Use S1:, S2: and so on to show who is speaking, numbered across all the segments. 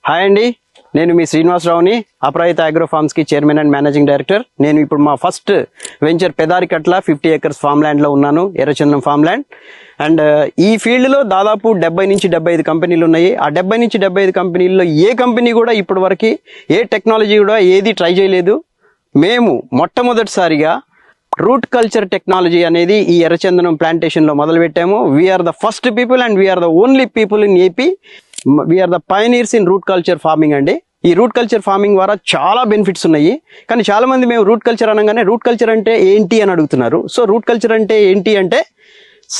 S1: Hi అండి, నేను మీ శ్రీనివాసరావుని, అపరాజిత agro forms కి చైర్మన్ అండ్ మేనేజింగ్ డైరెక్టర్. నేను ఇప్పుడు మా first venture Pedarikatla 50 acres farm land లో ఉన్నాను, ఎర్రచందనం ఫామ్ ల్యాండ్. అండ్ ఈ ఫీల్డ్ లో దాదాపు 70 నుంచి 75 కంపెనీలు ఉన్నాయి. ఆ 70 నుంచి 75 కంపెనీల్లో ఏ కంపెనీ కూడా ఇప్పటి వరకు ఏ టెక్నాలజీ కూడా ఏది ట్రై చేయలేదు. మేము మొట్టమొదటిసారిగా రూట్ కల్చర్ టెక్నాలజీ అనేది ఈ ఎర్రచందనం ప్లాంటేషన్ లో మొదలు పెట్టాము. We're the first people and we're the only people in AP. We're the pioneers in root culture farming అండి. ఈ రూట్ కల్చర్ ఫార్మింగ్ ద్వారా చాలా బెనిఫిట్స్ ఉన్నాయి. కానీ చాలా మంది మేము రూట్ కల్చర్ అనగానే రూట్ కల్చర్ అంటే ఏంటి అని అడుగుతున్నారు. సో రూట్ కల్చర్ అంటే ఏంటి అంటే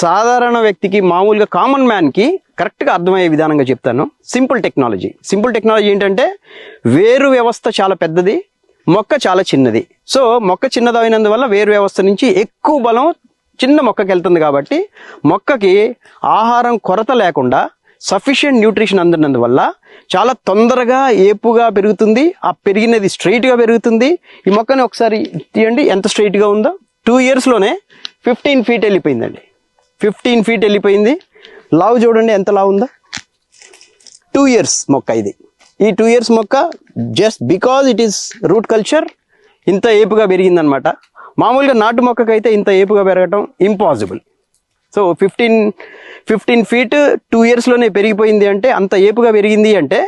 S1: సాధారణ వ్యక్తికి, మామూలుగా కామన్ మ్యాన్కి కరెక్ట్గా అర్థమయ్యే విధానంగా చెప్తాను. సింపుల్ టెక్నాలజీ ఏంటంటే వేరు వ్యవస్థ చాలా పెద్దది, మొక్క చాలా చిన్నది. సో మొక్క చిన్నదైనందువల్ల వేరు వ్యవస్థ నుంచి ఎక్కువ బలం చిన్న మొక్కకి వెళ్తుంది. కాబట్టి మొక్కకి ఆహారం కొరత లేకుండా సఫిషియెంట్ న్యూట్రిషన్ అందినందువల్ల చాలా తొందరగా ఏపుగా పెరుగుతుంది. ఆ పెరిగినది స్ట్రైట్గా పెరుగుతుంది. ఈ మొక్కని ఒకసారి తీయండి, ఎంత స్ట్రైట్గా ఉందో. 2 yearsలోనే 15 feet వెళ్ళిపోయిందండి. 15 feet వెళ్ళిపోయింది. లావు చూడండి ఎంత లావు ఉందో. 2 years మొక్క ఇది. ఈ 2 years మొక్క just because it is route culture ఇంత ఏపుగా పెరిగిందనమాట. మామూలుగా నాటు మొక్కకైతే ఇంత ఏపుగా పెరగటం ఇంపాసిబుల్. సో 15 feet 2 yearsలోనే పెరిగిపోయింది అంటే, అంత ఏపుగా పెరిగింది అంటే